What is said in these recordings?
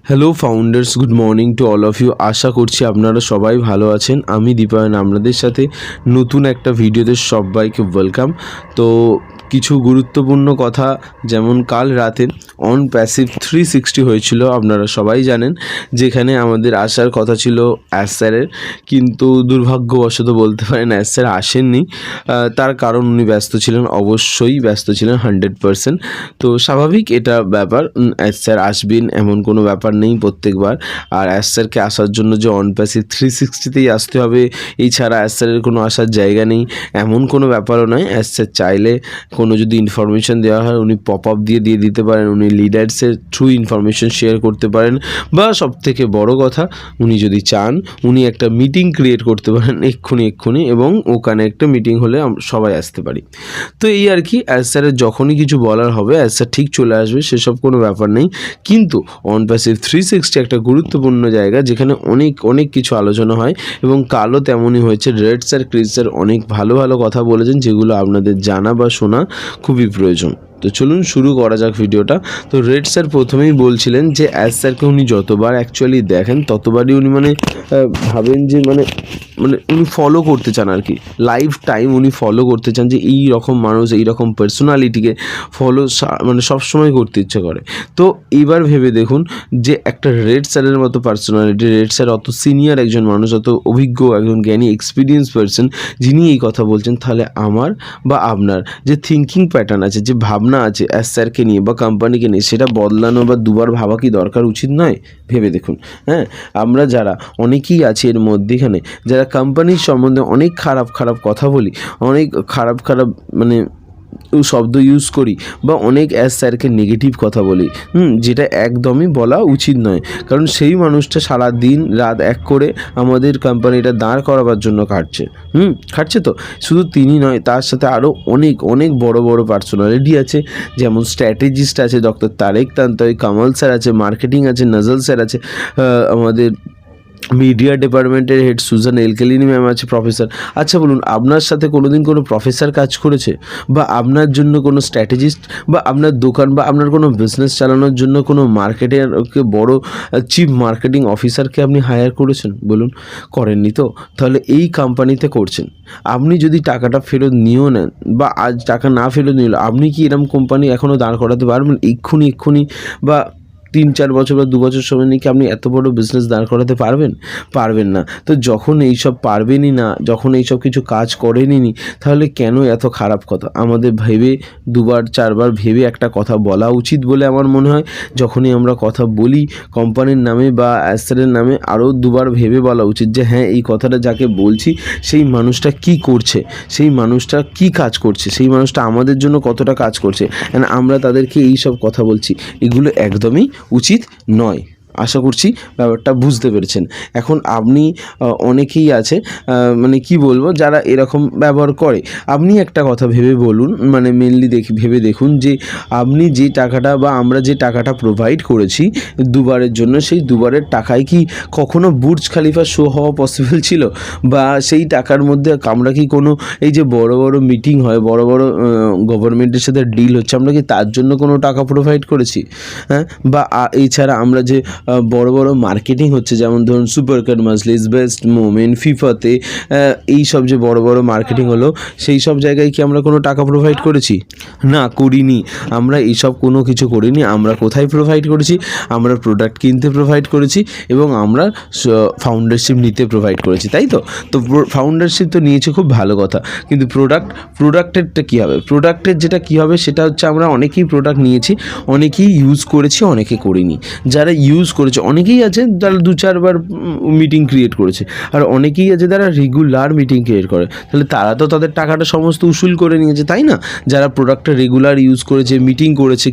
Hello founders, good morning to all of you. আশা করছি আপনারা সবাই ভালো আছেন। আমি দীপায়ন আপনাদের সাথে নতুন একটা ভিডিওতে সবাইকে ওয়েলকাম। তো কিছু গুরুত্বপূর্ণ কথা, যেমন কাল রাতে অন প্যাসিভ 360 হয়েছিল, আপনারা সবাই জানেন, যেখানে আমাদের আসার কথা ছিল অ্যাস স্যারের, কিন্তু দুর্ভাগ্যবশত বলতে পারেন অ্যাস স্যার আসেননি। তার কারণ উনি ব্যস্ত ছিলেন, অবশ্যই ব্যস্ত ছিলেন 100%। তো স্বাভাবিক এটা ব্যাপার, অ্যাস স্যার আসবেন এমন কোনো ব্যাপার নেই প্রত্যেকবার। আর অ্যাস স্যারকে আসার জন্য যে অন প্যাসিভ 360তেই আসতে হবে, এছাড়া অ্যাস স্যারের কোনো আসার জায়গা নেই এমন কোনো ব্যাপারও নয়। অ্যাস স্যার চাইলে কোনো যদি ইনফরমেশান দেওয়া হয় উনি পপ আপ দিয়ে দিতে পারেন, উনি লিডার্সের থ্রু ইনফরমেশান শেয়ার করতে পারেন, বা সবথেকে বড় কথা উনি যদি চান উনি একটা মিটিং ক্রিয়েট করতে পারেন এক্ষুনি, এবং ওখানে একটা মিটিং হলে সবাই আসতে পারি। তো এই আর কি, অ্যাস স্যারের যখনই কিছু বলার হবে অ্যাস স্যার ঠিক চলে আসবে, সেসব কোনো ব্যাপার নেই। কিন্তু অন প্যাসিভ 360 একটা গুরুত্বপূর্ণ জায়গা, যেখানে অনেক কিছু আলোচনা হয়, এবং কালও তেমনই হয়েছে। রেড স্যার, ক্রিস স্যার অনেক ভালো কথা বলেছেন, যেগুলো আপনাদের জানা বা শোনা খুবই প্রয়োজন। তো চলুন শুরু করা যাক ভিডিওটা। তো রেড স্যার প্রথমেই বলছিলেন যে অ্যাস স্যারকে উনি যতবার অ্যাকচুয়ালি দেখেন ততবারই উনি ভাবেন যে উনি ফলো করতে চান আর কি, লাইফ টাইম উনি ফলো করতে চান, যে এই রকম মানুষ, এই রকম পার্সোনালিটিকে ফলো সবসময় করতে ইচ্ছে করে। তো এইবার ভেবে দেখুন যে একটা রেড স্যারের মতো পার্সোনালিটি, রেড স্যার অত সিনিয়র একজন মানুষ, অত অভিজ্ঞ একজন জ্ঞানী এক্সপিরিয়েন্স পার্সন, যিনি এই কথা বলছেন, তাহলে আমার বা আপনার যে থিঙ্কিং প্যাটার্ন আছে, যে ভাবনা আছে অ্যাস স্যারকে নিয়ে বা কোম্পানিকে নিয়ে, সেটা বদলানো বা দুবার ভাবা কি দরকার উচিত নয়? ভেবে দেখুন। হ্যাঁ, আমরা যারা অনেকেই আছি এর মধ্যেখানে, যারা কোম্পানির সম্বন্ধে অনেক খারাপ কথা বলি, অনেক খারাপ শব্দ ইউজ করি, বা অনেক অ্যাস স্যারকে নেগেটিভ কথা বলি, যেটা একদমই বলা উচিত নয়। কারণ সেই মানুষটা সারা দিন রাত এক করে আমাদের কোম্পানিটা দাঁড় করাবার জন্য খাটছে। তো শুধু তিনি নয়, তার সাথে আরও অনেক বড় পার্সোনালিটি আছে, যেমন স্ট্র্যাটেজিস্ট আছে ডক্টর তারেক তান্তয়, কামাল স্যার আছে, মার্কেটিং আছে নজল স্যার আছে, আমাদের মিডিয়া ডিপার্টমেন্টের হেড সুজান এলকেলিনি ম্যাম আছে, প্রফেসর। আচ্ছা বলুন, আপনার সাথে কোনো দিন কোনো প্রফেসর কাজ করেছে? বা আপনার জন্য কোনো স্ট্র্যাটেজিস্ট, বা আপনার দোকান বা আপনার কোনো বিজনেস চালানোর জন্য কোনো মার্কেটেরকে বড় চিফ মার্কেটিং অফিসারকে আপনি হায়ার করেছেন? বলুন, করেননি তো। তাহলে এই কোম্পানিতে করছেন। আপনি যদি টাকাটা ফেরত নিয়েও নেন, বা আজ টাকা না ফেরত নিল, আপনি কি এরকম কোম্পানি এখনও দাঁড় করাতে পারবেন এক্ষুনি, বা 3-4 বছর বা 2 বছর সময় নিয়ে কি আপনি এত বড় বিজনেস দাঁড় করাতে পারবেন না। তো যখন এইসব পারবেনই না, যখন এইসব কিছু কাজ করেনই, তাহলে কেন এত খারাপ কথা? আমাদের ভেবে 2-4 ভেবে একটা কথা বলা উচিত বলে আমার মনে হয়। যখনই আমরা কথা বলি কোম্পানির নামে বা অ্যাস স্যারের নামে, আরও 2বার ভেবে বলা উচিত যে হ্যাঁ, এই কথাটা যাকে বলছি সেই মানুষটা কি করছে, সেই মানুষটা কি কাজ করছে, সেই মানুষটা আমাদের জন্য কতটা কাজ করছে, আমরা তাদেরকে এই সব কথা বলছি। এগুলো একদমই উচিত নয়। আশা করছি ব্যাপারটা বুঝতে পেরেছেন। এখন আপনি অনেকেই আছে, কি বলবো, যারা এরকম ব্যবহার করে। আপনি একটা কথা ভেবে বলুন, মেনলি ভেবে দেখুন যে আপনি যে টাকাটা বা আমরা যে টাকাটা প্রোভাইড করেছি 2বারের জন্য, সেই 2বারের টাকায় কি কখনো বুর্জ খালিফা শো হওয়া পসিবল ছিল? বা সেই টাকার মধ্যে আমরা কি কোনো, এই যে বড় মিটিং হয়, বড় গভর্নমেন্টের সাথে ডিল হচ্ছে, আমরা কি তার জন্য কোনো টাকা প্রোভাইড করেছি? হ্যাঁ, বা এছাড়া আমরা যে বড় মার্কেটিং হচ্ছে, যেমন ধরুন সুপার কার মজলিস, বেস্ট মোমেন্ট, ফিফাতে, এই সব যে বড় মার্কেটিং হলো, সেই সব জায়গায় কি আমরা কোনো টাকা প্রোভাইড করেছি? না, করিনি। আমরা এইসব কোনো কিছু করিনি। আমরা কোথায় প্রোভাইড করেছি? আমরা প্রোডাক্ট কিনতে প্রোভাইড করেছি, এবং আমরা ফাউন্ডারশিপ নিতে প্রোভাইড করেছি, তাই তো? তো ফাউন্ডারশিপ তো নিয়েছে, খুব ভালো কথা, কিন্তু প্রোডাক্টেরটা কী হবে? প্রোডাক্টের যেটা কী হবে সেটা হচ্ছে, আমরা অনেকেই প্রোডাক্ট নিয়েছি, অনেকেই ইউজ করেছি, অনেকে করিনি। যারা ইউজ করেছে, অনেকেই আছে যারা 2-4 বার মিটিং ক্রিয়েট করেছে, আর অনেকেই আছে যারা রেগুলার মিটিং ক্রিয়েট করে। তাহলে তারা তো তাদের টাকাটা সমস্ত উসুল করে নিয়েছে, তাই না? যারা প্রোডাক্টটা রেগুলার ইউজ করেছে, মিটিং করেছে,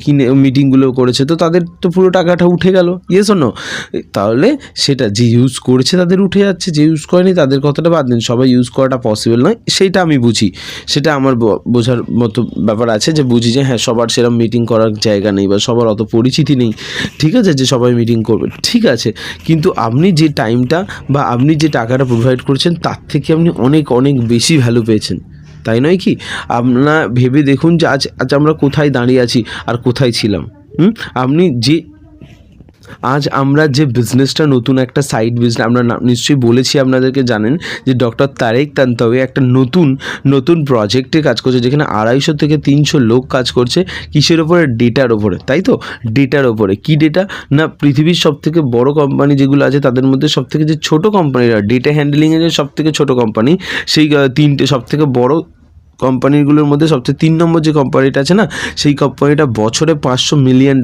মিটিংগুলো করেছে, তো তাদের তো পুরো টাকাটা উঠে গেল, ইয়েস অর নো? তাহলে সেটা যে ইউজ করেছে তাদের উঠে যাচ্ছে, যে ইউজ করেনি তাদের কথাটা বাদ দিন। সবাই ইউজ করাটা পসিবল নয়, সেইটা আমি বুঝি, সেটা আমার বোঝার মতো ব্যাপার আছে, যে বুঝি যে হ্যাঁ, সবার সেরকম মিটিং করার জায়গা নেই, বা সবার অত পরিচিতি নেই, ঠিক আছে, যে সবাই মিটিং করবে, ঠিক আছে। কিন্তু আপনি যে টাইমটা বা আপনি যে টাকাটা প্রোভাইড করেছেন, তার থেকে আপনি অনেক বেশি ভ্যালু পেয়েছেন, তাই নয় কি? আপনারা ভেবে দেখুন যে আজ আমরা কোথায় দাঁড়িয়ে আছি আর কোথায় ছিলাম। আপনি যে আজ আমরা যে বিজনেসটা নতুন একটা সাইড বিজনেস আমরা নিশ্চয়ই বলেছি আপনাদেরকে, জানেন যে ডক্টর তারেক তানতাওয়ি একটা নতুন প্রজেক্টে কাজ করছে, যেখানে 250 থেকে 300 লোক কাজ করছে। কিসের ওপরে? ডেটার ওপরে, তাই তো? ডেটার ওপরে। কি ডেটা? না পৃথিবীর সবথেকে বড় কোম্পানি যেগুলো আছে তাদের মধ্যে সবথেকে যে ছোটো কোম্পানিরা, ডেটা হ্যান্ডলিংয়ের যে সবথেকে ছোটো কোম্পানি, সেই 3টে সবথেকে বড় কোম্পানিগুলোর মধ্যে সবচেয়ে 3 নম্বর যে কোম্পানিটা আছে না, সেই কোম্পানিটা বছরে $500 মিলিয়ন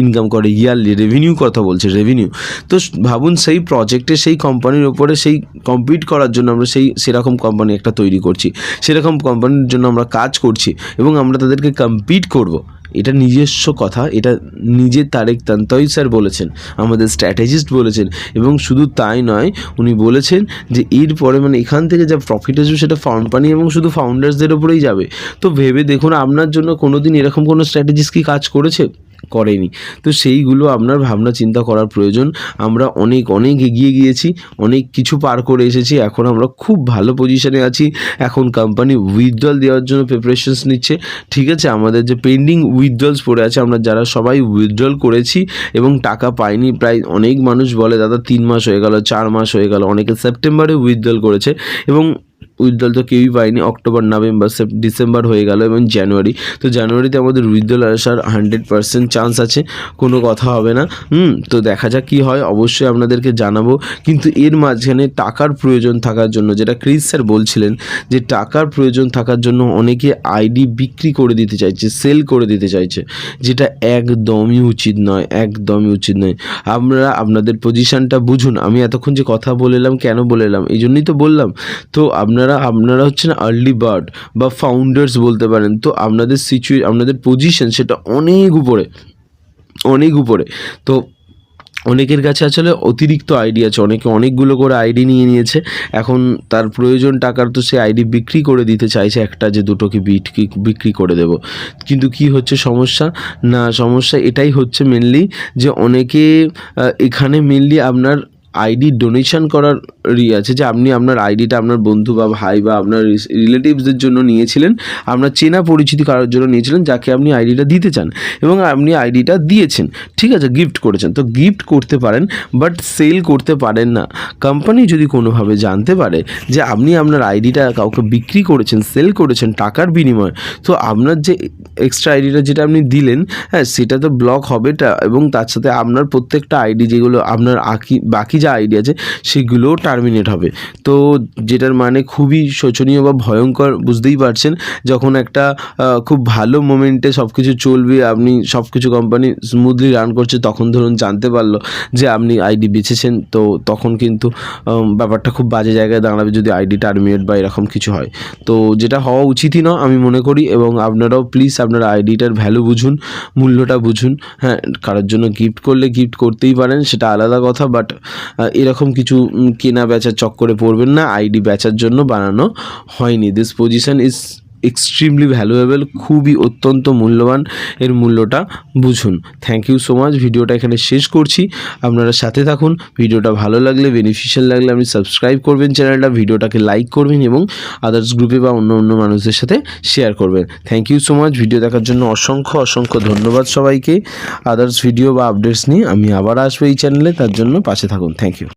ইনকাম করে, ইয়ারলি রেভিনিউ কথা বলছে, রেভিনিউ। তো ভাবুন সেই প্রজেক্টে সেই কোম্পানির ওপরে সেই কম্পিট করার জন্য আমরা সেরকম কোম্পানি একটা তৈরি করছি, সেরকম কোম্পানির জন্য আমরা কাজ করছি এবং আমরা তাদেরকে কম্পিট করব। এটা নিজস্ব কথা, এটা নিজে তারেক তানতাওয়ি স্যার বলেছেন, আমাদের স্ট্র্যাটেজিস্ট বলেছেন। এবং শুধু তাই নয়, উনি বলেছেন যে এরপরে মানে এখান থেকে যা প্রফিট আসবে সেটা কোম্পানি এবং শুধু ফাউন্ডার্সদের ওপরেই যাবে। তো ভেবে দেখুন, আপনার জন্য কোনো দিন এরকম কোনো স্ট্র্যাটেজিস্ট কি কাজ করেছে? করেনি। তো সেইগুলো আপনার ভাবনা চিন্তা করার প্রয়োজন। আমরা অনেক এগিয়ে গিয়েছি, অনেক কিছু পার করে এসেছি, এখন আমরা খুব ভালো পজিশনে আছি। এখন কোম্পানি উইথড্রল দেওয়ার জন্য প্রিপারেশনস নিচ্ছে, ঠিক আছে? আমাদের যে পেন্ডিং উইথড্রলস পড়ে আছে, আমরা যারা সবাই উইথড্রল করেছি এবং টাকা পাইনি, প্রায় অনেক মানুষ বলে দাদা 3 মাস হয়ে গেল, 4 মাস হয়ে গেল, অনেকে সেপ্টেম্বরে উইথড্রল করেছে এবং উইথড্রল তো কেউই পায়নি। অক্টোবর, নভেম্বর, ডিসেম্বর হয়ে গেল এবং জানুয়ারি। তো জানুয়ারিতে আমাদের উইথড্রল আসার 100% চান্স আছে, কোনো কথা হবে না। তো দেখা যাক কী হয়, অবশ্যই আপনাদেরকে জানাবো। কিন্তু এর মাঝখানে টাকার প্রয়োজন থাকার জন্য, যেটা ক্রিস স্যার বলছিলেন যে টাকার প্রয়োজন থাকার জন্য অনেকে আইডি বিক্রি করে দিতে চাইছে, সেল করে দিতে চাইছে, যেটা একদমই উচিত নয়, একদমই উচিত নয়। আপনাদের পজিশানটা বুঝুন। আমি এতক্ষণ যে কথা বলেলাম, কেন বলেলাম? এই জন্যই তো বললাম। তো আপনারা হচ্ছেন আর্লি বার্ড বা ফাউন্ডার্স বলতে পারেন। তো আপনাদের পজিশন সেটা অনেক উপরে। তো অনেকের কাছে আসলে অতিরিক্ত আইডি আছে, অনেকে অনেকগুলো করে আইডি নিয়ে নিয়েছে, এখন তার প্রয়োজন টাকার, তো সে আইডি বিক্রি করে দিতে চাইছে, একটা যে দুটোকে বিক্রি করে দেব। কিন্তু কি হচ্ছে সমস্যা? না সমস্যা এটাই হচ্ছে মেনলি যে অনেকে এখানে মেনলি আপনার আইডি ডোনেশন করার আছে, যে আপনি আপনার আইডিটা আপনার বন্ধু বা ভাই বা আপনার রিলেটিভসদের জন্য নিয়েছিলেন, আপনার চেনা পরিচিতি কারোর জন্য নিয়েছিলেন, যাকে আপনি আইডিটা দিতে চান এবং আপনি আইডিটা দিয়েছেন, ঠিক আছে, গিফট করেছেন। তো গিফট করতে পারেন বাট সেল করতে পারেন না। কোম্পানি যদি কোনোভাবে জানতে পারে যে আপনি আপনার আইডিটা কাউকে বিক্রি করেছেন, সেল করেছেন টাকার বিনিময়ে, তো আপনার যে এক্সট্রা আইডিটা যেটা আপনি দিলেন, হ্যাঁ, সেটা তো ব্লক হবে, এবং তার সাথে আপনার প্রত্যেকটা আইডি যেগুলো আপনার বাকি যা আইডি আছে সেগুলোও টার্মিনেট হবে। তো যেটার মানে খুবই শোচনীয় বা ভয়ঙ্কর, বুঝতেই পারছেন। যখন একটা খুব ভালো মোমেন্টে সব কিছু চলবে, আপনি সব কিছু কোম্পানি স্মুথলি রান করছে, তখন ধরুন জানতে পারলো যে আপনি আইডি বেচেছেন, তো তখন কিন্তু ব্যাপারটা খুব বাজে জায়গায় দাঁড়াবে যদি আইডি টার্মিনেট বা এরকম কিছু হয়। তো যেটা হওয়া উচিতই না আমি মনে করি। এবং আপনারাও প্লিজ আপনার আইডিটার ভ্যালু বুঝুন, মূল্যটা বুঝুন। হ্যাঁ, কারোর জন্য গিফট করলে গিফট করতেই পারেন, সেটা আলাদা কথা, বাট এরকম কিছু কেনা বেচার চক্করে পড়বেন না, আইডি বেচার জন্য বানানো হয়নি। This position is extremely valuable, খুবই অত্যন্ত মূল্যবান, এর মূল্যটা বুঝুন। Thank you so much. ভিডিওটা এখানে শেষ করছি, আপনারা সাথে থাকুন। ভিডিওটা ভালো লাগলে, বেনিফিশিয়াল লাগলে আপনি সাবস্ক্রাইব করবেন চ্যানেলটা, ভিডিওটাকে লাইক করবেন এবং আদার্স গ্রুপে বা অন্য মানুষদের সাথে শেয়ার করবেন। Thank you so much. Video দেখার জন্য অসংখ্য ধন্যবাদ সবাইকে। আদার্স ভিডিও বা আপডেটস নিয়ে আমি আবার আসবো এই চ্যানেলে, তার জন্য পাশে থাকুন। Thank you.